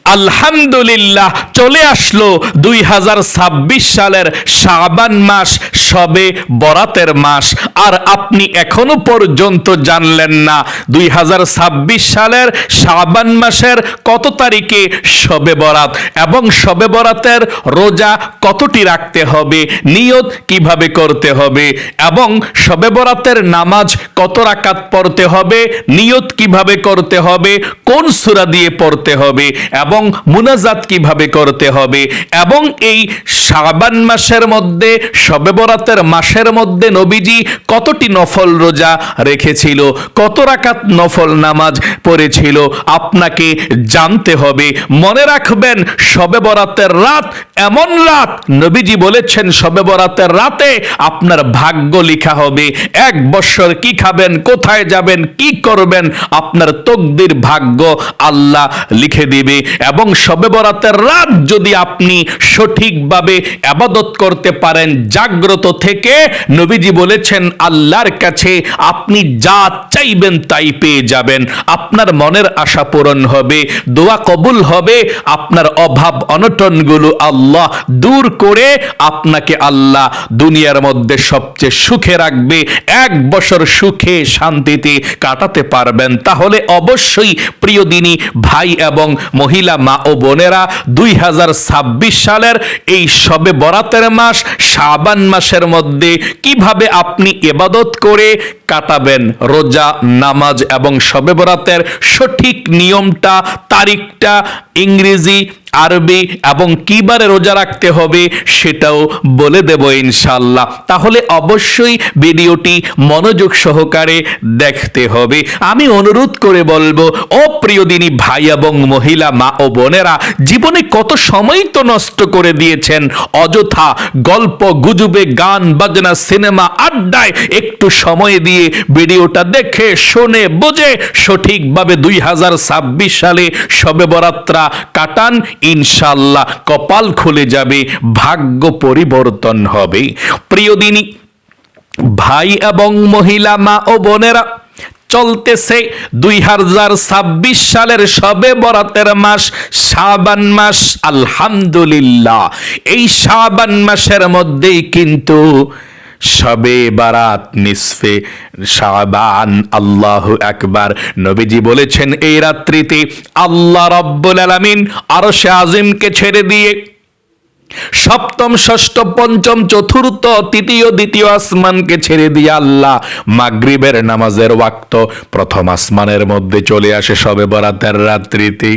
আলহামদুলিল্লাহ চলে আসলো 2026 সালের শাবান মাস, শবে বরাতের মাস। আর আপনি এখনো পর্যন্ত জানলেন না 2026 সালের শাবান মাসের কত তারিখে শবে বরাত, এবং শবে বরাতের রোজা কতটি রাখতে হবে, নিয়ত কিভাবে করতে হবে, এবং শবে বরাতের নামাজ কত রাকাত পড়তে হবে, নিয়ত কিভাবে করতে হবে, কোন সূরা দিয়ে পড়তে হবে, এবং মুনাজাত কিভাবে করতে হবে, এবং এই শাবান মাসের মধ্যে শবে বরাতের মাসের মধ্যে নবীজি কতটি নফল রোজা রেখেছিল, কত রাকাত নফল নামাজ পড়েছিল, আপনাকে জানতে হবে। মনে রাখবেন, শবে বরাতের রাত এমন রাত, নবীজি বলেছেন শবে বরাতের রাতে আপনার ভাগ্য লেখা হবে। 1 বছর কি খাবেন, কোথায় যাবেন, কি করবেন, আপনার তকদির ভাগ্য আল্লাহ লিখে দিবে। এবং শবে বরাতের রাত যদি আপনি সঠিকভাবে ইবাদত করতে পারেন জাগ্রত থেকে, নবীজি বলেছেন আল্লাহর কাছে আপনি যা চাইবেন তাই পেয়ে যাবেন। আপনার মনের আশা পূরণ হবে, দোয়া কবুল হবে, আপনার অভাব অনটনগুলো আল্লাহ দূর করে আপনাকে আল্লাহ দুনিয়ার মধ্যে সবচেয়ে সুখে রাখবে। 1 বছর সুখে শান্তিতে কাটাতে পারবেন। তাহলে অবশ্যই প্রিয় দিনী ভাই এবং মহিলা মা ও বোনেরা, 2026 সালের এই শবে বরাতের মাস শাবান মাসের মধ্যে কিভাবে আপনি ইবাদত করে কাটাবেন, রোজা, নামাজ এবং শবে বরাতের সঠিক নিয়মটা, তারিখটা, ইংরেজি, আরবি এবং কিবারে রোজা রাখতে হবে সেটাও বলে দেব ইনশাআল্লাহ। তাহলে অবশ্যই ভিডিওটি মনোযোগ সহকারে দেখতে হবে। আমি অনুরোধ করে বলবো, ও প্রিয় দিনী ভাই এবং মহিলা মা ও বোনেরা, জীবনে কত সময় তো নষ্ট করে দিয়েছেন অযথা গল্প গুজবে, গান বাজনা, সিনেমা, আড্ডায়। একটু সময় দিয়ে ভিডিওটা দেখে শুনে বুঝে সঠিকভাবে 2026 সালে শবে বরাতরা কাটান, ইনশাআল্লাহ কপাল খুলে যাবে, ভাগ্য পরিবর্তন হবে। প্রিয় দিনী ভাই এবং মহিলা মা ও বোনেরা, চলতেছে 2026 সালের শবে বরাতের মাস শাবান মাস। আলহামদুলিল্লাহ এই শাবান মাসের মধ্যেই কিন্তু শবে বারাত, নিসফে শাবান। আল্লাহু আকবার। নবীজি বলেছেন এই রাত্রিতে আল্লাহ রাব্বুল আলামিন আরশে আজিমকে ছেড়ে দিয়ে সপ্তম, ষষ্ঠ, পঞ্চম, চতুর্থ, তৃতীয়, দ্বিতীয় আসমানকে ছেড়ে দিয়ে আল্লাহ মাগরিবের নামাজের ওয়াক্ত প্রথম আসমানের মধ্যে চলে আসে শবে বরাতের রাত্রিতে,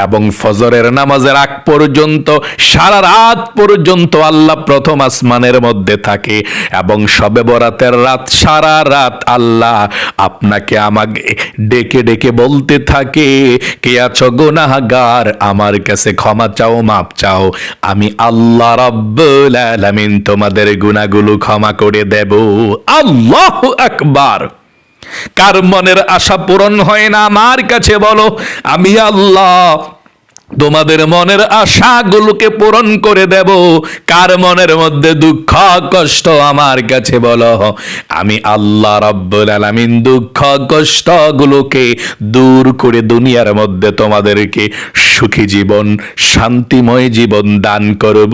এবং ফজরের নামাজের আগ পর্যন্ত সারা রাত পর্যন্ত আল্লাহ প্রথম আসমানের মধ্যে থাকে। এবং শবে বরাতের রাত সারা রাত আল্লাহ আপনাকে আমাকে ডেকে ডেকে বলতে থাকে, কে আছো গুনাহগার, আমার কাছে ক্ষমা চাও, মাপ চাও, আমি আল্লাহ রাব্বুল আলামিন তোমাদের গুনাহগুলো ক্ষমা করে দেব। আল্লাহু আকবার। কার মনের আশা পূরণ হয় না আমার কাছে বলো, আমি আল্লাহ তোমাদের মনের আশাগুলোকে পূরণ করে দেব। কার মনের মধ্যে দুঃখ কষ্ট আমার কাছে বলো, আমি আল্লাহ রাব্বুল আলামিন দুঃখ কষ্টগুলোকে দূর করে দুনিয়ার মধ্যে তোমাদেরকে সুখী জীবন, শান্তিময় জীবন দান করব।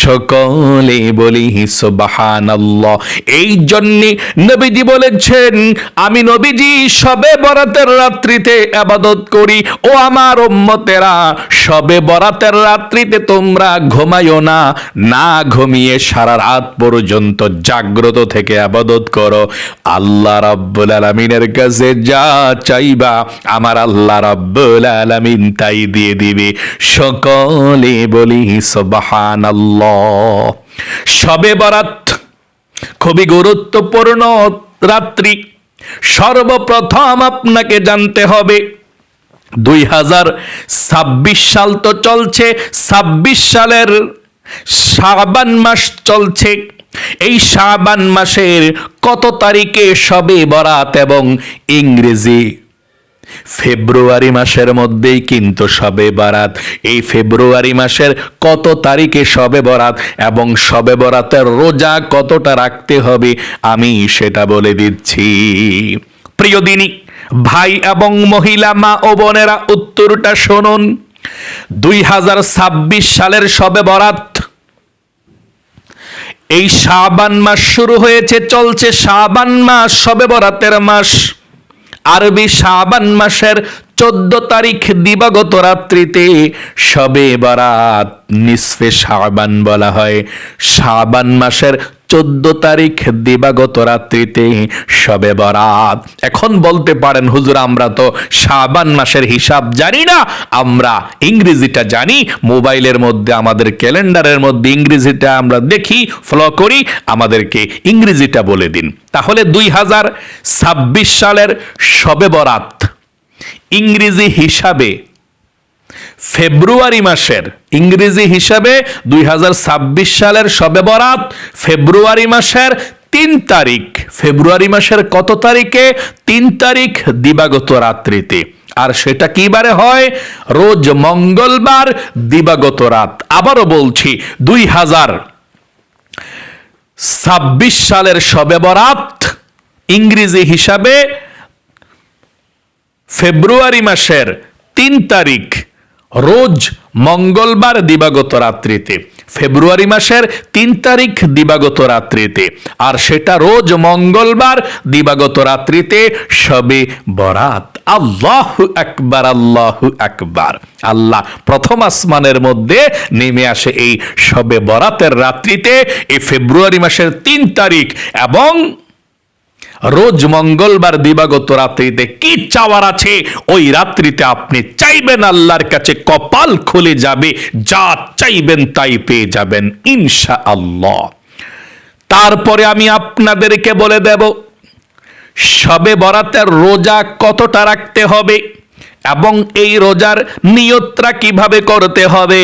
সকলে বলি সুবহানাল্লাহ। এই জন্যে নবীজি বলেছেন, আমি নবীজি শবে বরাতের রাত্রিতে ইবাদত করি। ও আমার উম্মতেরা, শবে বরাতের রাত্রিতে তোমরা ঘুমাইও না, না ঘুমিয়ে সারা রাত পর্যন্ত জাগ্রত থেকে ইবাদত করো। আল্লাহ রাব্বুল আলামিনের কাছে যা চাইবা আমার আল্লাহ রাব্বুল আলামিন তাই দিয়ে দিবে। সকলে বলি সুবহানাল্লাহ। শবে বরাত খুবই গুরুত্বপূর্ণ রাত্রি। সর্বপ্রথম আপনাকে জানতে হবে 2026 সাল তো চলছে, 26 সালের শাবান মাস চলছে। এই শাবান মাসের কত তারিখে শবে বরাত, এবং ইংরেজি ফেব্রুয়ারি মাসের মধ্যেই কিন্তু শবে বরাত। এই ফেব্রুয়ারি মাসের কত তারিখে শবে বরাত, এবং শবে বরাতের রোজা কতটা রাখতে হবে আমি সেটা বলে দিচ্ছি। প্রিয় দিনী ভাই এবং মহিলা মা ও বোনেরা, উত্তরটা শুনুন। 2026 সালের শবে বরাত। এই শাবান মাস শুরু হয়েছে, চলছে শাবান মাস, শবে বরাতের মাস। আরবি শাবান মাসের 14 তারিখ দিবাগত রাত্রিতে শবে বরাত, নিসফে শাবান বলা হয়। শাবান মাসের 14 তারিখ দিবাগত রাত্রিতে শবে বরাত। এখন বলতে পারেন হুজুর আমরা তো শাবান মাসের হিসাব জানি না, আমরা ইংরেজিটা জানি, মোবাইলের মধ্যে আমাদের ক্যালেন্ডারের মধ্যে ইংরেজিটা আমরা দেখি, ফলো করি, আমাদেরকে ইংরেজিটা বলে দিন। তাহলে 2026 সালের শবে বরাত ইংরেজি হিসাবে ফেব্রুয়ারি মাসের, ইংরেজি হিসাবে 2026 সালের শবে বরাত ফেব্রুয়ারি মাসের 3 তারিখ। ফেব্রুয়ারি মাসের কত তারিখে? 3 তারিখ দিবাগত রাত্রিতে। আর সেটা কি বারে হয়? রোজ মঙ্গলবার দিবাগত রাত। আবারও বলছি, 2026 সালের শবে বরাত ইংরেজি হিসাবে ফেব্রুয়ারি মাসের 3 তারিখ, রোজ মঙ্গলবার দিবাগত রাত্রিতে। ফেব্রুয়ারি মাসের 3 তারিখ দিবাগত রাত্রিতে, আর সেটা রোজ মঙ্গলবার দিবাগত রাত্রিতে শবে বরাত। আল্লাহু আকবার, আল্লাহু আকবার। আল্লাহ প্রথম আসমানের মধ্যে নেমে আসে এই শবে বরাতের রাত্রিতে, এই ফেব্রুয়ারি মাসের 3 তারিখ এবং রোজ মঙ্গলবার দিবাগত রাত্রিতে। কি চাওয়ার আছে ওই রাত্রিতে? আপনি চাইবেন, আল্লাহর কাছে কপাল খুলে যাবে, যা চাইবেন তাই পেয়ে যাবেন ইনশাআল্লাহ। তারপরে আমি আপনাদেরকে বলে দেব শবে বরাতের রোজা কতটা রাখতে হবে এবং এই রোজার নিয়তটা কিভাবে করতে হবে।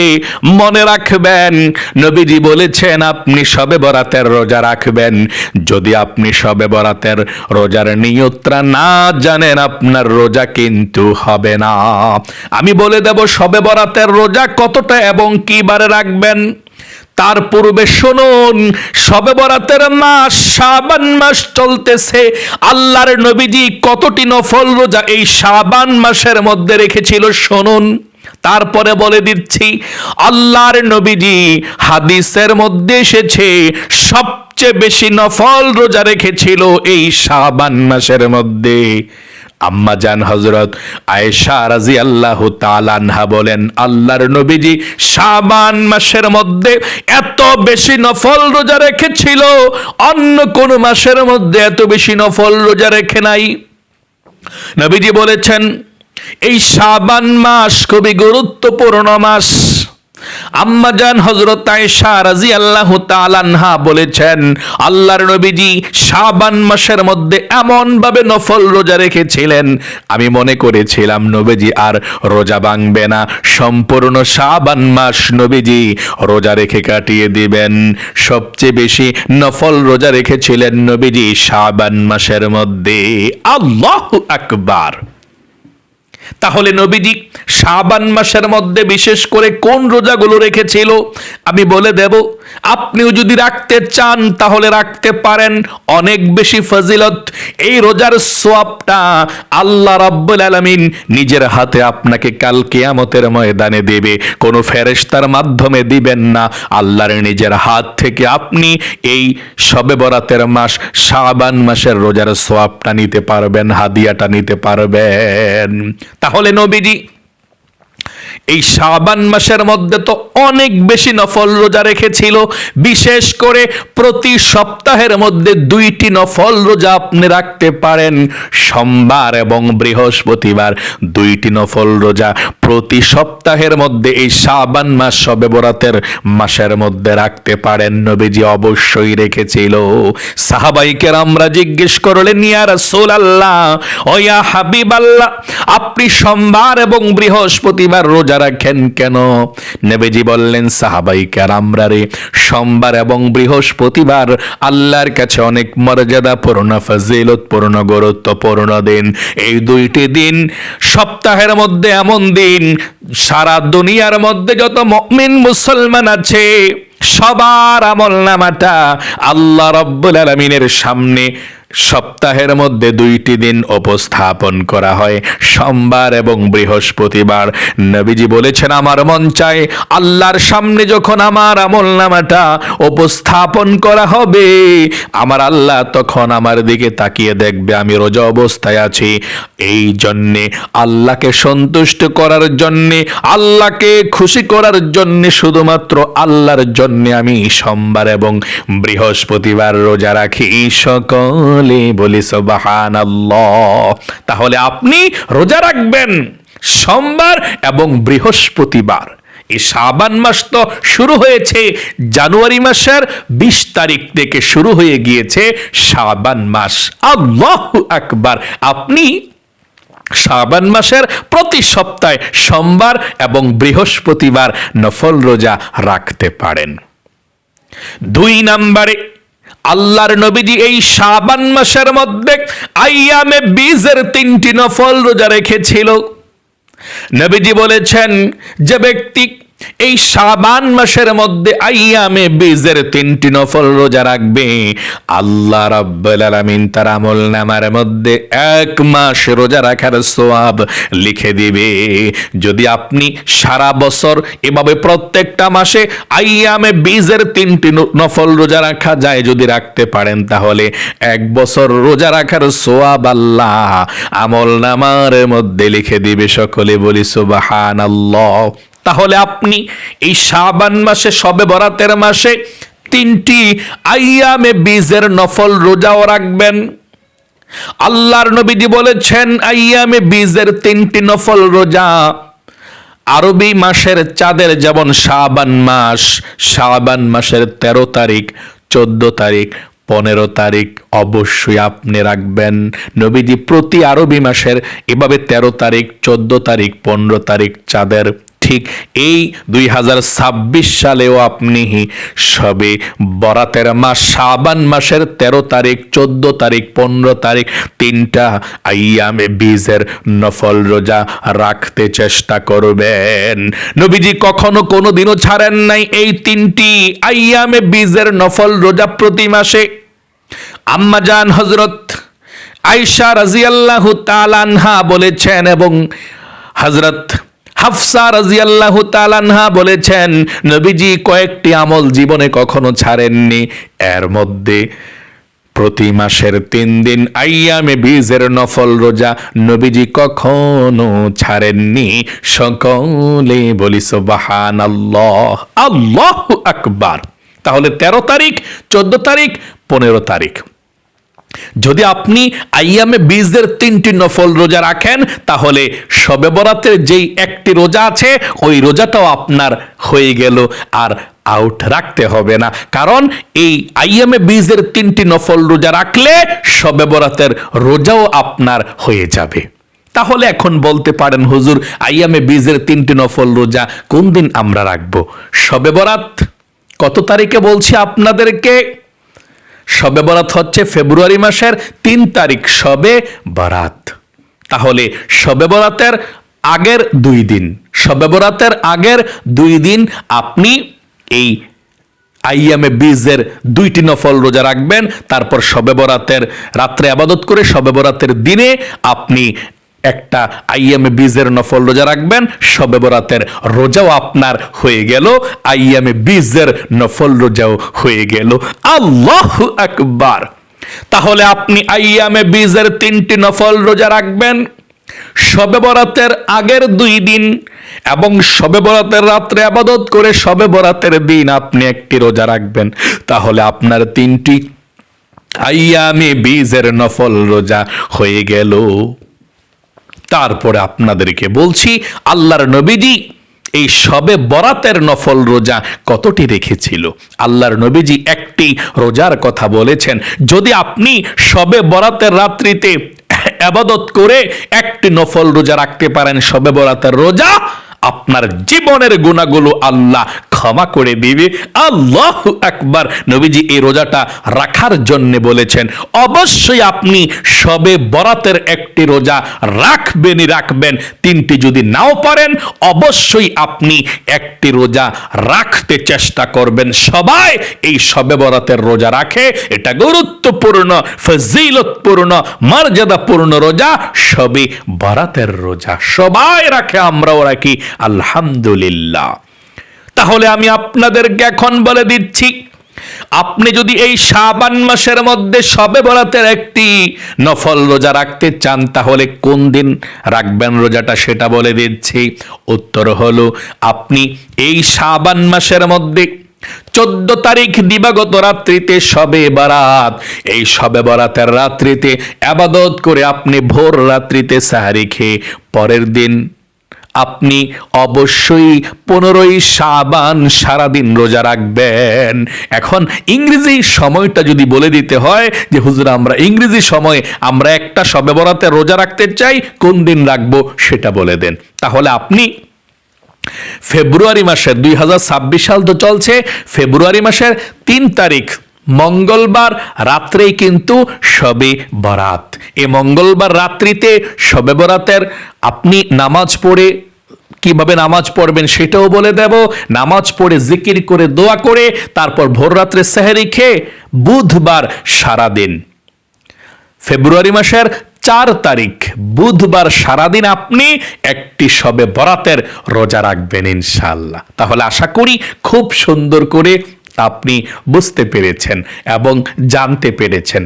মনে রাখবেন, নবীজি বলেছেন আপনি শবে বরাতের রোজা রাখবেন। যদি আপনি শবে বরাতের রোজার নিয়তটা না জানেন, আপনার রোজা কিন্তু হবে না। আমি বলে দেব শবে বরাতের রোজা কতটা এবং কিবারে রাখবেন। তার পূর্বে শুনুন, শবে বরাতের মাস শাবান মাস চলতেছে। আল্লাহর নবীজি কতটি নফল রোজা এই শাবান মাসের মধ্যে রেখেছিল শুনুন। তারপরে বলে দিচ্ছি, আল্লাহর নবীজি হাদিসের মধ্যে এসেছে সবচেয়ে বেশি নফল রোজা রেখেছিল এই শাবান মাসের মধ্যে। আম্মা জান হযরত আয়েশা রাদিয়াল্লাহু তাআলা আনহা বলেন, আল্লাহর নবীজি শাবান মাসের মধ্যে এত বেশি নফল রোজা রেখেছিল, অন্য কোন মাসের মধ্যে এত বেশি নফল রোজা রেখে নাই। নবীজি বলেছেন এই শাবান মাস খুবই গুরুত্বপূর্ণ মাস। আম্মা জান হযরত আয়েশা রাদিয়াল্লাহু তাআলা আনহা বলেছেন, আল্লাহর নবীজি শাবান মাসের মধ্যে এমন ভাবে নফল রোজা রেখেছিলেন, আমি মনে করেছিলাম নবীজি আর রোজা ভাঙবে না, সম্পূর্ণ শাবান মাস নবীজি রোজা রেখে কাটিয়ে দিবেন। সবচেয়ে বেশি নফল রোজা রেখেছিলেন নবীজি শাবান মাসের মধ্যে। আল্লাহু আকবার। তাহলে নবীজি শাবান মাসের মধ্যে বিশেষ করে কোন রোজাগুলো রেখেছিল আমি বলে দেব। আপনিও যদি রাখতে চান তাহলে রাখতে পারেন, অনেক বেশি ফজিলত। এই রোজার সওয়াবটা আল্লাহ রাব্বুল আলামিন নিজের হাতে আপনাকে কাল কিয়ামতের ময়দানে দেবে। কোনো ফেরেশতার মাধ্যমে দিবেন না, আল্লাহর নিজের হাত থেকে আপনি এই শবে বরাতের মাস শাবান মাসের রোজার সওয়াবটা নিতে পারবেন, হাদিয়াটা নিতে পারবেন। তাহলে নবীজি এই শাবান মাসের মধ্যে তো অনেক বেশি নফল রোজা রেখেছিল। বিশেষ করে প্রতি সপ্তাহের মধ্যে 2টি নফল রোজা আপনি রাখতে পারেন, সোমবার এবং বৃহস্পতিবার 2টি নফল রোজা প্রতি সপ্তাহের মধ্যে এই শাবান মাস শবে বরাতের মাসের মধ্যে রাখতে পারেন। নবীজি অবশ্যই রেখেছিল। সাহাবায়ে কেরামরা জিজ্ঞেস করলেন, ইয়া রাসূলুল্লাহ, ও ইয়া হাবিবাল্লাহ, আপনি সোমবার এবং বৃহস্পতিবার রোজা রাখেন কেন? নবীজি বললেন, সাহাবায়ে কেরামরা রে, সোমবার এবং বৃহস্পতিবার আল্লাহর কাছে অনেক মর্যাদাপূর্ণ, ফজিলতপূর্ণ, গুরুত্বপূর্ণ দিন। এই 2টি দিন সপ্তাহের মধ্যে এমন দিন, সারা দুনিয়ার মধ্যে যত মুমিন মুসলমান আছে সবার আমলনামাটা আল্লাহ রাব্বুল আলামিনের সামনে সপ্তাহের মধ্যে 2টি দিন উপস্থাপন করা হয়, সোমবার এবং বৃহস্পতিবার। নবীজি বলেছেন, আমার মন চায় আল্লাহর সামনে যখন আমার আমলনামাটা উপস্থাপন করা হবে, আমার আল্লাহ তখন আমার দিকে তাকিয়ে দেখবে আমি রোজা অবস্থায় আছি। এই জন্যে আল্লাহকে সন্তুষ্ট করার জন্যে, আল্লাহকে খুশি করার জন্যে, শুধুমাত্র আল্লাহর জন্যে আমি সোমবার এবং বৃহস্পতিবার রোজা রাখি। সকলে বলি সুবহানাল্লাহ। তাহলে আপনি রোজা রাখবেন সোমবার এবং বৃহস্পতিবার। এই শাবান মাস তো শুরু হয়েছে জানুয়ারি মাসের 20 তারিখ থেকে শুরু হয়ে গিয়েছে শাবান মাস। আল্লাহু আকবার। আপনি শাবান মাসের প্রতি সপ্তাহে সোমবার এবং বৃহস্পতিবার নফল রোজা রাখতে পারেন। 2 নম্বরে, আল্লাহর নবীজি এই শাবান মাসের মধ্যে আইয়ামে বীজের 3টি নফল রোজা রেখেছিল। নবীজি বলেছেন, যে ব্যক্তি এই শাবান মাসের মধ্যে আইয়ামে বীজের 3টি নফল রোজা রাখবে, আল্লাহ রাব্বুল আলামিন তার আমলনামার মধ্যে 1 মাস রোজা রাখার সওয়াব লিখে দিবে। যদি আপনি সারা বছর এভাবে প্রত্যেকটা মাসে আইয়ামে বীজের 3টি নফল রোজা রাখা যায়, যদি রাখতে পারেন, তাহলে 1 বছর রোজা রাখার সওয়াব আল্লাহ আমলনামার মধ্যে লিখে দিবে। সকলে বলি সুবহানাল্লাহ। তাহলে আপনি এই শাবান মাসে, শবে বরাতের মাসে 3টি আইয়ামে বীজের নফল রোজাও রাখবেন। আল্লাহর নবীজি বলেছেন, আইয়ামে বীজের 3টি নফল রোজা আরবি মাসের চাঁদের যেমন শাবান মাস, শাবান মাসের 13 তারিখ, 14 তারিখ, 15 তারিখ অবশ্যই আপনি রাখবেন। নবীজি প্রতি আরবি মাসের এভাবে 13 তারিখ, 14 তারিখ, 15 তারিখ চাঁদের, ঠিক এই 2026 সালেও আপনি সবে বরাতের মাস শাবান মাসের 13 তারিখ, 14 তারিখ, 15 তারিখ 3টা আইয়ামে বীজের নফল রোজা রাখতে চেষ্টা করবেন। নবীজি কখনো কোনো দিনও ছাড়েন নাই এই 3টি আইয়ামে বীজের নফল রোজা প্রতি মাসে। আম্মা জান হযরত আয়েশা রাদিয়াল্লাহু তাআলা আনহা বলেছেন এবং হযরত হাফসা রাদিয়াল্লাহু তাআলা আনহা বলেছেন, নবীজি কয়েকটি আমল জীবনে কখনো ছাড়েননি। এর মধ্যে প্রতি মাসের 3 দিন আইয়ামে বীজের নফল রোজা নবীজি কখনো ছাড়েননি। সকলে বলি সুবহানাল্লাহ। আল্লাহু আকবার। তাহলে 13 তারিখ, 14 তারিখ, 15 তারিখ যদি আপনি আইয়ামে বীজের 3টি নফল রোজা রাখেন, তাহলে শবে বরাতের যেই একটি রোজা আছে ওই রোজাটাও আপনার হয়ে গেল, আর আউট রাখতে হবে না। কারণ এই আইয়ামে বীজের 3টি নফল রোজা রাখলে শবে বরাতের রোজাও আপনার হয়ে যাবে। তাহলে এখন বলতে পারেন, হুজুর আইয়ামে বীজের 3টি নফল রোজা কোন দিন আমরা রাখবো? শবে বরাত কত তারিখে বলছি আপনাদেরকে? শবে বরাত হচ্ছে ফেব্রুয়ারি মাসের 3 তারিখ শবে বরাত। তাহলে শবে বরাতের আগের 2 দিন, শবে বরাতের আগের 2 দিন আপনি এই আইয়ামে বীজের 2টি নফল রোজা রাখবেন। তারপর শবে বরাতের রাত্রে ইবাদত করে শবে বরাতের দিনে আপনি একটা আইয়ামে বীজের নফল রোজা রাখবেন। শবে বরাতের রোজাও আপনার হয়ে গেল, আইয়ামে বীজের নফল রোজাও হয়ে গেল। আল্লাহু আকবার। তাহলে আপনি আইয়ামে বীজের 3টি নফল রোজা রাখবেন শবে বরাতের আগের 2 দিন, এবং শবে বরাতের রাত্রে ইবাদত করে শবে বরাতের দিন আপনি একটি রোজা রাখবেন। তাহলে আপনার 3টি আইয়ামে বীজের নফল রোজা হয়ে গেল। তারপরে আপনাদেরকে বলছি, আল্লাহর নবীজি এই শবে বরাতের নফল রোজা কতটি রেখেছিল। আল্লাহর নবীজি একটি রোজার কথা বলেছেন। যদি আপনি শবে বরাতের রাত্রিতে ইবাদত করে একটি নফল রোজা রাখতে পারেন, শবে বরাতের রোজা, আপনার জীবনের গুনাহগুলো আল্লাহ ক্ষমা করে দিবে। আল্লাহু আকবার। নবীজি এই রোজাটা রাখার জন্য বলেছেন, অবশ্যই আপনি শবে বরাতের একটি রোজা রাখবেন। তিনটি যদি নাও পারেন, অবশ্যই আপনি একটি রোজা রাখতে চেষ্টা করবেন। সবাই এই শবে বরাতের রোজা রাখে, এটা গুরুত্বপূর্ণ, ফজিলতপূর্ণ, মর্যাদাপূর্ণ রোজা শবে বরাতের রোজা। সবাই রাখে, আমরাও রাখি, আলহামদুলিল্লাহ। তাহলে আমি আপনাদেরকে এখন বলে দিচ্ছি, আপনি যদি এই শাবান মাসের মধ্যে শবে বরাতের একটি নফল রোজা রাখতে চান, তাহলে কোন দিন রাখবেন রোজাটা সেটা বলে দিচ্ছি। উত্তর হলো, আপনি এই শাবান মাসের মধ্যে 14 তারিখ দিবাগত রাত্রিতে শবে বরাত, এই শবে বরাতের রাত্রিতে ইবাদত করে আপনি ভোর রাত্রিতে সাহারি খেয়ে পরের দিন আপনি অবশ্যই 15ই শাবান সারাদিন রোজা রাখবেন। এখন ইংরেজি সময়টা যদি বলে দিতে হয় যে হুজুর আমরা ইংরেজি সময়ে আমরা একটা শবে বরাতে রোজা রাখতে চাই, কোন দিন রাখবো সেটা বলে দেন। তাহলে আপনি ফেব্রুয়ারি মাসের 2026 সাল তো চলছে, ফেব্রুয়ারি মাসের 3 তারিখ মঙ্গলবার রাত্রেই কিন্তু শবে বরাত। এই মঙ্গলবার রাত্রিতে শবে বরাতের আপনি নামাজ পড়ে, কিভাবে নামাজ পড়বেন সেটাও বলে দেব। নামাজ পড়ে জিকির করে দোয়া করে তারপর ভোর রাত্রে সেহরি খেয়ে বুধবার সারাদিন, ফেব্রুয়ারি মাসের 4 তারিখ বুধবার সারাদিন আপনি একটি শবে বরাতের রোজা রাখবেন ইনশাআল্লাহ। তাহলে আশা করি খুব সুন্দর করে আপনি বুঝতে পেরেছেন এবং জানতে পেরেছেন।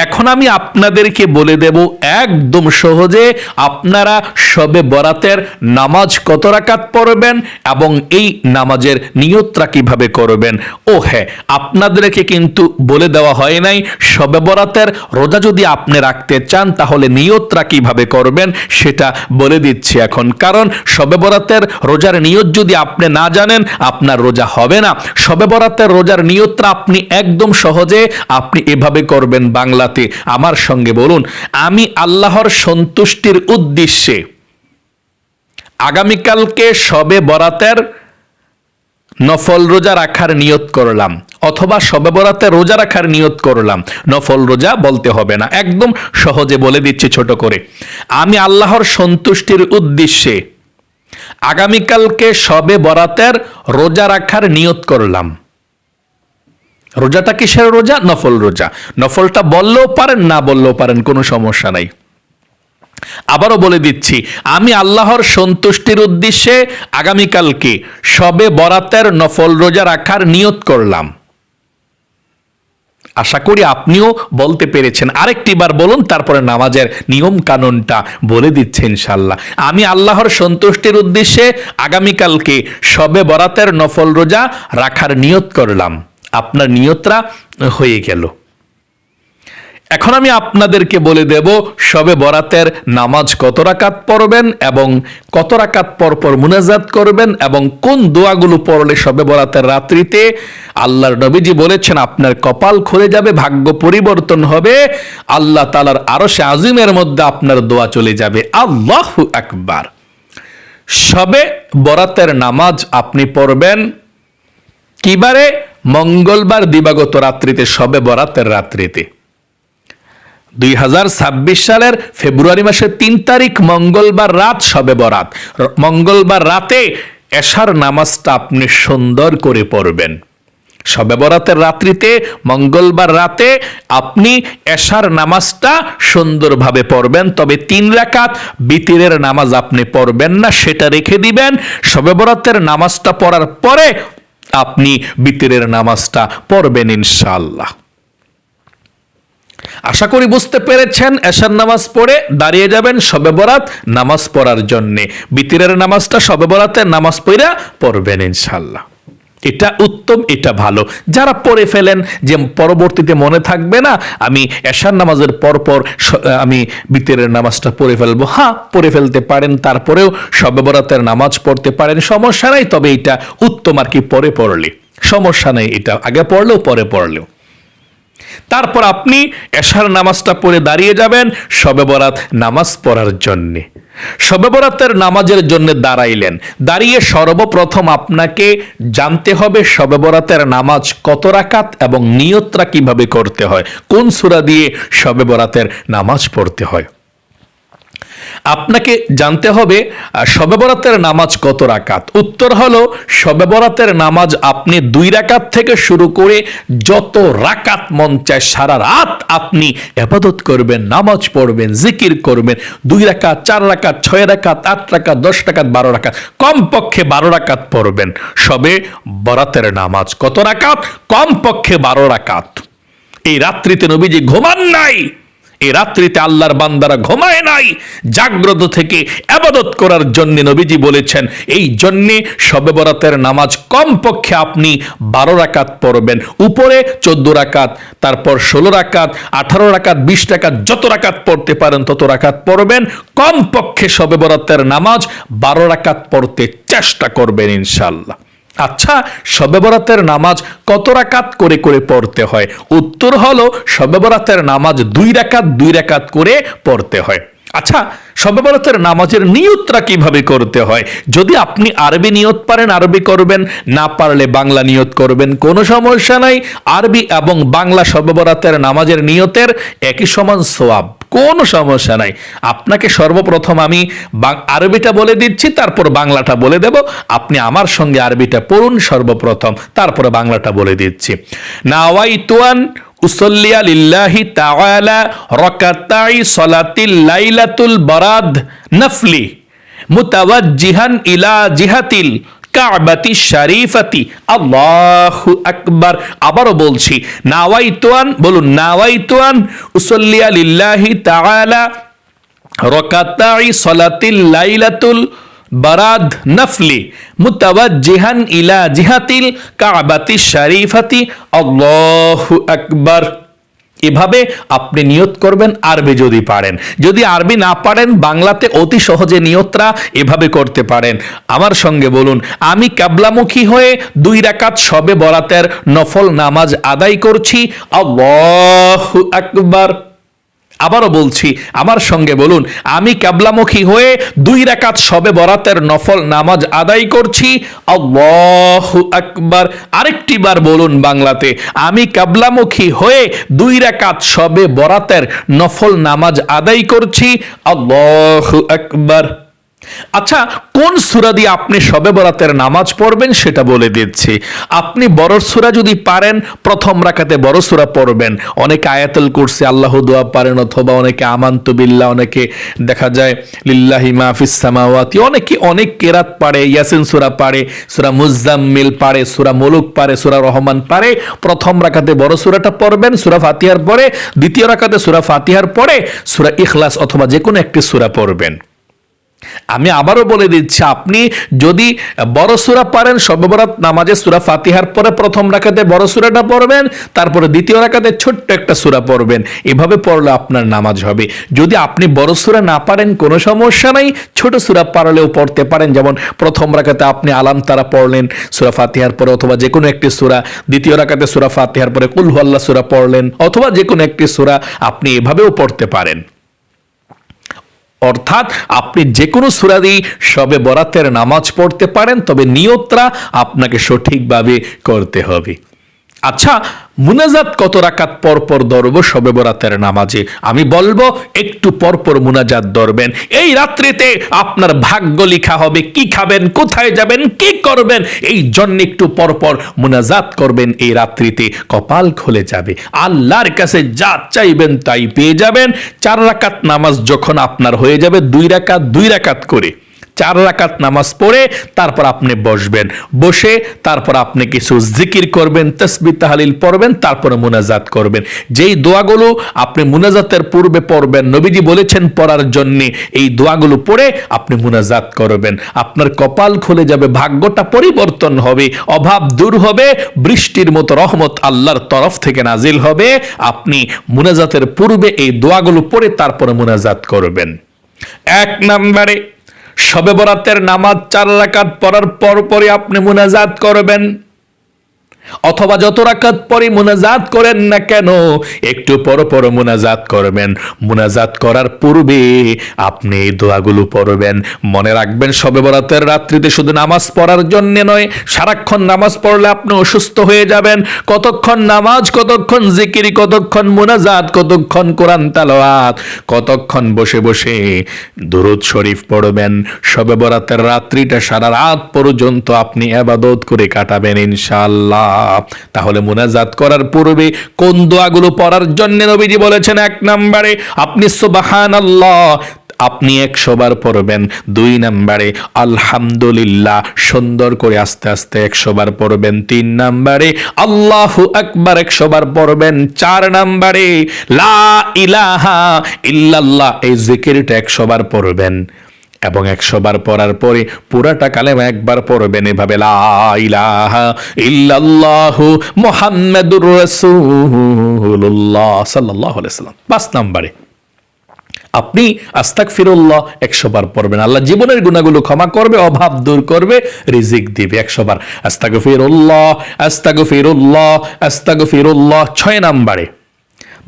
এখন আমি আপনাদেরকে বলে দেব একদম সহজে আপনারা শবে বরাতের নামাজ কত রাকাত পড়বেন এবং এই নামাজের নিয়তটা কিভাবে করবেন। ও হ্যাঁ, আপনাদেরকে কিন্তু বলে দেওয়া হয় নাই শবে বরাতের রোজা যদি আপনি রাখতে চান তাহলে নিয়তটা কিভাবে করবেন সেটা বলে দিচ্ছি এখন। কারণ শবে বরাতের রোজার নিয়ত যদি আপনি না জানেন, আপনার রোজা হবে না। শবে বরাতের রোজার নিয়তটা আপনি একদম সহজে আপনি এভাবে করবেন। বাংলাতে আমার সঙ্গে বলুন, আমি আল্লাহর সন্তুষ্টির উদ্দেশ্যে আগামীকালকে শবে বরাতের নফল রোজা রাখার নিয়ত করলাম, অথবা শবে বরাতে রোজা রাখার নিয়ত করলাম। নফল রোজা বলতে হবে না, একদম সহজে বলে দিচ্ছি ছোট করে। আমি আল্লাহর সন্তুষ্টির উদ্দেশ্যে আগামীকালকে শবে বরাতের রোজা রাখার নিয়ত করলাম। রোজাটা কিসের রোজা? নফল রোজা। নফলটা বললেও পারেন, না বললেও পারেন, কোনো সমস্যা নাই। আবারও বলে দিচ্ছি, আমি আল্লাহর সন্তুষ্টির উদ্দেশ্যে আগামীকালকে শবে বরাতের নফল রোজা রাখার নিয়ত করলাম। আশা করি আপনিও বলতে পেরেছেন। আরেকটি বার বলুন, তারপরে নামাজের নিয়ম কানুনটা বলে দিচ্ছে ইনশাল্লাহ। আমি আল্লাহর সন্তুষ্টির উদ্দেশ্যে আগামীকালকে শবে বরাতের নফল রোজা রাখার নিয়ত করলাম। আপনার নিয়তটা হয়ে গেল। এখন আমি আপনাদেরকে বলে দেব শবে বরাতের নামাজ কত রাকাত পড়বেন এবং কত রাকাত পর পর মুনাজাত করবেন এবং কোন দোয়াগুলো পড়লে শবে বরাতের রাত্রিতে আল্লাহর নবীজি বলেছেন আপনার কপাল খুলে যাবে, ভাগ্য পরিবর্তন হবে, আল্লাহ তাআলার আরশে আজিমের মধ্যে আপনার দোয়া চলে যাবে। আল্লাহু আকবার। শবে বরাতের নামাজ আপনি পড়বেন কিবারে? মঙ্গলবার দিবাগত রাত্রিতে, শবে বরাতের রাত্রিতে। 2026 সালের ফেব্রুয়ারি মাসের 3 তারিখ মঙ্গলবার রাত শবে বরাত। মঙ্গলবার রাতে এশার নামাজটা আপনি সুন্দর করে পড়বেন। শবে বরাতের রাত্রিতে মঙ্গলবার রাতে আপনি এশার নামাজটা সুন্দরভাবে পড়বেন। তবে 3 রাকাত বিতিরের নামাজ আপনি পড়বেন না, সেটা রেখে দিবেন। শবে বরাতের নামাজটা পড়ার পরে আপনি বিতিরের নামাজটা পড়বেন ইনশাআল্লাহ। আশা করি বুঝতে পেরেছেন। এশার নামাজ পড়ে দাঁড়িয়ে যাবেন শবে বরাত নামাজ পড়ার জন্যে। বিতিরের নামাজটা শবে বরাতের নামাজ পড়া পড়বেন ইনশাআল্লাহ। এটা উত্তম, এটা ভালো। যারা পড়ে ফেলেন যে পরবর্তীতে মনে থাকবে না, আমি এশার নামাজের পরপর আমি বিতিরের নামাজটা পড়ে ফেলবো, হ্যাঁ পড়ে ফেলতে পারেন। তারপরেও শবে বরাতের নামাজ পড়তে পারেন, সমস্যা নাই। তবে এটা উত্তম আর কি, পরে পড়লে সমস্যা নেই, এটা আগে পড়লেও পরে পড়লেও। তারপর আপনি এশার নামাজটা পড়ে দাঁড়িয়ে যাবেন শবে বরাত নামাজ পড়ার জন্যে। শবে বরাতের নামাজের জন্য দাঁড়াইলেন, দাঁড়িয়ে সর্বপ্রথম আপনাকে জানতে হবে শবে বরাতের নামাজ কত রাকাত এবং নিয়তটা কিভাবে করতে হয়, কোন সূরা দিয়ে শবে বরাতের নামাজ পড়তে হয়। আপনাকে জানতে হবে শবে বরাতের নামাজ কত রাকাত। উত্তর হলো শবে বরাতের নামাজ আপনি 2 রাকাত থেকে শুরু করে যত রাকাত মন চায় সারা রাত আপনি ইবাদত করবেন, নামাজ পড়বেন, জিকির করবেন। 2 রাকাত, 4 রাকাত, 6 রাকাত, 8 রাকাত, 10 রাকাত, 12 রাকাত, কমপক্ষে 12 রাকাত পড়বেন। শবে বরাতের নামাজ কত রাকাত? কমপক্ষে 12 রাকাত। এই রাত্রিতে নবীজি ঘুমান নাই, এই রাত্রিতে আল্লাহর বান্দারা ঘুমায় নাই, জাগ্রত থেকে ইবাদত করার জন্য নবীজি বলেছেন। এই জন্যে শবে বরাতের নামাজ কমপক্ষে আপনি 12 রাকাত পড়বেন, উপরে 14 রাকাত, তারপর 16 রাকাত, 18 রাকাত, 20 রাকাত, যত রাকাত পড়তে পারেন তত রাকাত পড়বেন। কমপক্ষে শবে বরাতের নামাজ 12 রাকাত পড়তে চেষ্টা করবেন ইনশাআল্লাহ। আচ্ছা, শবে বরাতের নামাজ কত রাকাত করে করে পড়তে হয়? উত্তর হলো শবে বরাতের নামাজ 2 রাকাত 2 রাকাত করে পড়তে হয়। আচ্ছা, শবে বরাতের নামাজের নিয়তটা কিভাবে করতে হয়? যদি আপনি আরবি নিয়ত পারেন আরবি করবেন, না পারলে বাংলা নিয়ত করবেন, কোনো সমস্যা নাই। আরবি এবং বাংলা শবে বরাতের নামাজের নিয়তের একই সমান সওয়াব, কোনো সমস্যা নাই। আপনাকে সর্বপ্রথম আমি আরবিটা বলে দিচ্ছি, তারপর বাংলাটা বলে দেব। আপনি আমার সঙ্গে আরবিটা পড়ুন সর্বপ্রথম, তারপরে বাংলাটা বলে দিচ্ছি। নাওয়াইতুয়ান উসল্লিয়া লিল্লাহি তাআলা রাকাতাই সলাতিল লাইলাতুল বারাদ নফলি মুতাওয়াজ্জিহান ইলা জিহাতিল কাবাতি শরীফাতি। আল্লাহু আকবার। আবারও বলছি, নাওয়াইতুয়ান, বলুন নাওয়াইতুয়ান উসল্লিয়া লিল্লাহি তাআলা রাকাতাই সলাতিল লাইলাতুল বারাদ নফলি মুতাওয়াজ্জিহান ইলা জিহাতিল কাবাতি শরীফাতি। আল্লাহু আকবার। এভাবে আপনি নিয়ত করবেন আরবি যদি পারেন। যদি আরবি না পারেন বাংলাতে অতি সহজে নিয়তরা এভাবে করতে পারেন। আমার সঙ্গে বলুন, আমি কিবলামুখী হয়ে 2 রাকাত শবে বরাতের নফল নামাজ আদায় করছি। আল্লাহু আকবার। আবারও বলছি, আমার সঙ্গে বলুন, আমি কিবলামুখী হয়ে 2 রাকাত শবে বরাতের নফল নামাজ আদায় করছি। আল্লাহু আকবার। আরেকটি বার বলুন বাংলাতে, আমি কিবলামুখী হয়ে 2 রাকাত শবে বরাতের নফল নামাজ আদায় করছি। আল্লাহু আকবার। আচ্ছা, কোন সূরা দিয়ে আপনি শবে বরাতের নামাজ পড়বেন সেটা বলে দিচ্ছি। আপনি বড় সূরা যদি পারেন প্রথম রাকাতে বড় সূরা পড়বেন। অনেকে আয়াতুল কুরসি, আল্লাহু দোয়া পারেন, অথবা অনেকে আমানতু বিল্লাহ, অনেকে দেখা যায় লিল্লাহি মা ফিস সামাওয়াতি, অনেকে অনেক কেরাত পারে, ইয়াসিন সূরা পারে, সূরা মুজাম্মিল পারে, সূরা মুলুক পারে, সূরা রহমান পারে। প্রথম রাকাতে বড় সূরাটা পড়বেন সূরা ফাতিহার পরে, দ্বিতীয় রাকাতে সূরা ফাতিহার পরে সূরা ইখলাস অথবা যে কোনো একটি সূরা পড়বেন। আমি আবারও বলে দিচ্ছি, আপনি যদি বড় সূরা পারেন শবে বরাত নামাজে সূরা ফাতিহার পরে প্রথম রাকাতে বড় সূরাটা পড়বেন, তারপরে দ্বিতীয় রাকাতে ছোট্ট একটা সূরা পড়বেন। এভাবে পড়লে আপনার নামাজ হবে। যদি আপনি বড় সূরা না পারেন কোনো সমস্যা নাই, ছোট সূরা পারলেও পড়তে পারেন। যেমন প্রথম রাকাতে আপনি আলাম তারা পড়লেন সূরা ফাতিহার পরে, অথবা যে কোনো একটি সূরা। দ্বিতীয় রাকাতে সূরা ফাতিহার পরে কুল হুয়াল্লাহ সূরা পড়লেন, অথবা যে কোনো একটি সূরা আপনি এভাবেও পড়তে পারেন। অর্থাৎ আপনি যে কোনো সূরা দিয়ে শবে বরাতের নামাজ পড়তে পারেন, তবে নিয়তটা আপনাকে সঠিকভাবে করতে হবে। আচ্ছা, মুনাজাত কত রাকাত পর পর ধরবো শবে বরাতের নামাজে? আমি বলবো একটু পর পর মুনাজাত ধরবেন। এই রাত্রিতে আপনার ভাগ্য লেখা হবে, কি খাবেন, কোথায় যাবেন, কি করবেন, এই জন্য একটু পর পর মুনাজাত করবেন। এই রাত্রিতে কপাল খুলে যাবে, আল্লাহর কাছে যা চাইবেন তাই পেয়ে যাবেন। 4 রাকাত নামাজ যখন আপনার হয়ে যাবে 2 রাকাত 2 রাকাত করে 4 রাকাত নামাজ পড়ে তারপর আপনি বসবেন। বসে তারপর আপনি কিছু জিকির করবেন, তাসবিহ তাহলিল পড়বেন, তারপরে মুনাজাত করবেন। যেই দোয়াগুলো আপনি মুনাজাতের পূর্বে পড়বেন, নবীজি বলেছেন পড়ার জন্য, এই দোয়াগুলো পড়ে আপনি মুনাজাত করবেন। আপনার কপাল খুলে যাবে, ভাগ্যটা পরিবর্তন হবে, অভাব দূর হবে, বৃষ্টির মতো রহমত আল্লাহর তরফ থেকে নাজিল হবে। আপনি মুনাজাতের পূর্বে এই দোয়াগুলো পড়ে তারপরে মুনাজাত করবেন। 1 নম্বরে শবে বরাতের নামাজ 4 রাকাত পড়ার পর পরে আপনি মুনাজাত করবেন। অথবা যত রাকাত পরে মুনাজাত করেন না কেন, একটু পর পর মুনাজাত করবেন। মুনাজাত করার পূর্বে আপনি এই দোয়াগুলো পড়বেন। মনে রাখবেন, শবে বরাতের রাত্রিতে শুধু নামাজ পড়ার জন্য নয়, সারাক্ষণ নামাজ পড়লে আপনি অসুস্থ হয়ে যাবেন। কতক্ষণ নামাজ, কতক্ষণ জিকির, কতক্ষণ মুনাজাত, কতক্ষণ কোরআন তেলাওয়াত, কতক্ষণ বসে বসে দুরূদ শরীফ পড়বেন। শবে বরাতের রাত্রিটা সারা রাত পর্যন্ত আপনি ইবাদত করে কাটাবেন ইনশাআল্লাহ। তাহলে মুনাজাত করার পূর্বে কোন দোয়াগুলো পড়ার জন্য নবীজি বলেছেন? 1 নম্বরে আপনি সুবহানাল্লাহ আপনি 100 বার পড়বেন। 2 নম্বরে আলহামদুলিল্লাহ সুন্দর করে আস্তে আস্তে 100 বার পড়বেন। 3 নম্বরে আল্লাহু আকবার 100 বার পড়বেন। 4 নম্বরে লা ইলাহা ইল্লাল্লাহ এই জিকিরটা 100 বার পড়বেন। এবং 100 বার পড়ার পরে পুরাটা কালেমা একবার পড়বেন এভাবে, লা ইলাহা ইল্লাল্লাহু মুহাম্মাদুর রাসূলুল্লাহ সাল্লাল্লাহু আলাইহি ওয়াসাল্লাম। 5 নম্বরে আপনি আস্তাগফিরুল্লাহ 100 বার পড়বেন। আল্লাহ জীবনের গুনাহগুলো ক্ষমা করবে, অভাব দূর করবে, রিজিক দিবে। 100 বার আস্তাগফিরুল্লাহ আস্তাগফিরুল্লাহ আস্তাগফিরুল্লাহ। 6 নম্বরে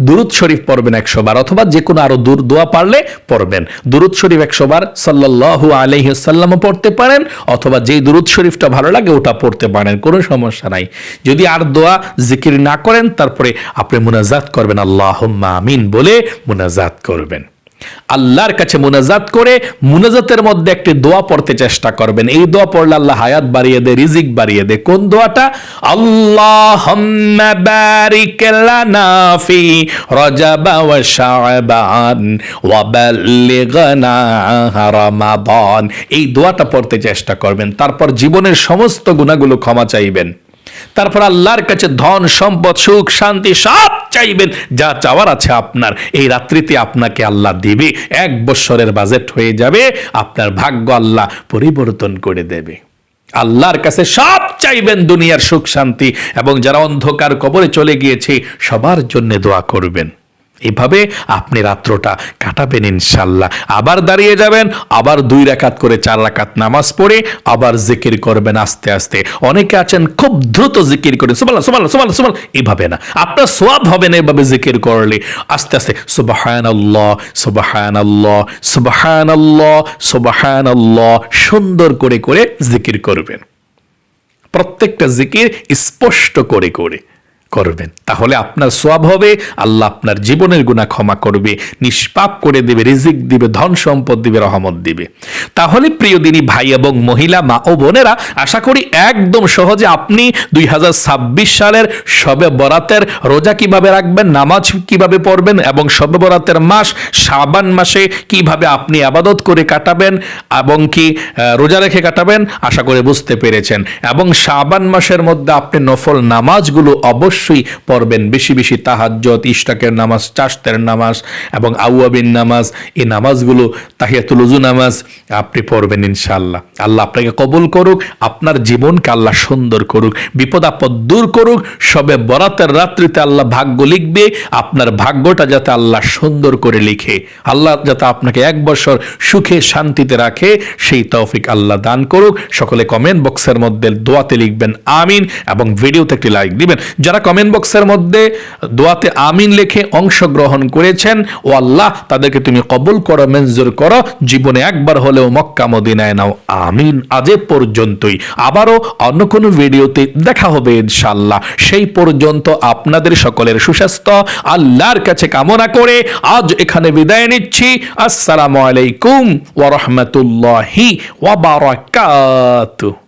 দুরূদ শরীফ পড়বেন 100 বার, অথবা যে কোনো আরো দোয়া পারলে পড়বেন। দুরূদ শরীফ 100 বার সাল্লাল্লাহু আলাইহি ওয়াসাল্লামও পড়তে পারেন, অথবা যেই দুরূদ শরীফটা ভালো লাগে ওটা পড়তে পারেন, কোনো সমস্যা নাই। যদি আর দোয়া জিকির না করেন, তারপরে আপনি মুনাজাত করবেন, আল্লাহুম্মা আমিন বলে মুনাজাত করবেন। আল্লাহর কাছে মুনাজাত করে মুনাজাতের মধ্যে একটি দোয়া পড়তে চেষ্টা করবেন। এই দোয়া পড়লে আল্লাহ হায়াত বাড়িয়ে দেয়, রিজিক বাড়িয়ে দেয়। কোন দোয়াটা? আল্লাহুম্মা বারিক লানা ফি রজব ওয়া শাবান ওয়া বাল্লিগনা রমাদান। এই দোয়াটা পড়তে চেষ্টা করবেন। তারপর জীবনের সমস্ত গুনাহগুলো ক্ষমা চাইবেন। তারপর আল্লাহর কাছে ধন সম্পদ সুখ শান্তি সব চাইবেন, যা চাওয়ার আছে আপনার। এই রাত্রিতে আপনাকে আল্লাহ দিবে। 1 বছরের বাজেট হয়ে যাবে, আপনার ভাগ্য আল্লাহ পরিবর্তন করে দেবে। আল্লাহর কাছে সব চাইবেন, দুনিয়ার সুখ শান্তি, এবং যারা অন্ধকার কবরে চলে গিয়েছে সবার জন্য দোয়া করবেন। এভাবে আপনি রাত্রটা কাটাবেন ইনশাল্লাহ। আবার দাঁড়িয়ে যাবেন, আবার 2 রাকাত করে 4 রাকাত নামাজ পড়ে আবার জিকির করবেন আস্তে আস্তে। অনেকে আছেন খুব দ্রুত জিকির করে, সুবহানাল্লাহ সুবহানাল্লাহ সুবহানাল্লাহ সুবহানাল্লাহ, এভাবে না, আপনার সওয়াব হবে না এভাবে জিকির করলে। আস্তে আস্তে সুবহানাল্লাহ সুবহানাল্লাহ সুবহানাল্লাহ সুবহানাল্লাহ সুন্দর করে করে জিকির করবেন। প্রত্যেকটা জিকির স্পষ্ট করে করে করবেন, তাহলে আপনার সওয়াব হবে। আল্লাহ আপনার জীবনের গুনাহ ক্ষমা করবে, নিষ্পাপ করে দেবে, রিজিক দিবে, ধন সম্পদ দিবে, রহমত দিবে। তাহলে প্রিয় দিনী ভাই এবং মহিলা, মা ও বোনেরা, আশা করি একদম সহজে আপনি 2026 সালের শবে বরাতের রোজা কিভাবে রাখবেন, নামাজ কিভাবে পড়বেন, এবং শবে বরাতের মাস শাবান মাসে কিভাবে আপনি ইবাদত করে কাটাবেন এবং কি রোজা রেখে কাটাবেন, আশা করে বুঝতে পেরেছেন। এবং শাবান মাসের মধ্যে আপনি নফল নামাজগুলো অবশ্যই পড়বেন, বেশি বেশি তাহাজ্জুদ, ইশরাকের নামাজ, চাশতের নামাজ এবং আউয়াবিন নামাজ, এই নামাজগুলো, তাহিয়াতুল ওযু নামাজ আপনি পড়বেন ইনশাআল্লাহ। আল্লাহ আপনাকে কবুল করুক, আপনার জীবনকে আল্লাহ সুন্দর করুক, বিপদ আপদ দূর করুক। শবে বরাতের রাত্রিতে আল্লাহ ভাগ্য লিখবে, আপনার ভাগ্যটা যাতে আল্লাহ সুন্দর করে লিখে, আল্লাহ যাতে আপনাকে 1 বছর সুখে শান্তিতে রাখে, সেই তৌফিক আল্লাহ দান করুক। সকলে কমেন্ট বক্সের মধ্যে দোয়াতে লিখবেন আমিন, এবং ভিডিওতে একটি লাইক দিবেন। যারা কমেন্ট বক্সের মধ্যে দোয়াতে আমিন লিখে অংশগ্রহণ করেছেন, ও আল্লাহ তাদেরকে তুমি কবুল করো, মঞ্জুর করো, জীবনে একবার হলেও মক্কা মদিনায় নাও, আমিন। আজ পর্যন্তই, আবারও অন্য কোনো ভিডিওতে দেখা হবে ইনশাআল্লাহ। সেই পর্যন্ত আপনাদের সকলের সুস্বাস্থ্য আল্লাহর কাছে কামনা করে আজ এখানে বিদায় নিচ্ছি। আসসালামু আলাইকুম ওয়া রাহমাতুল্লাহি ওয়া বারাকাতুহু।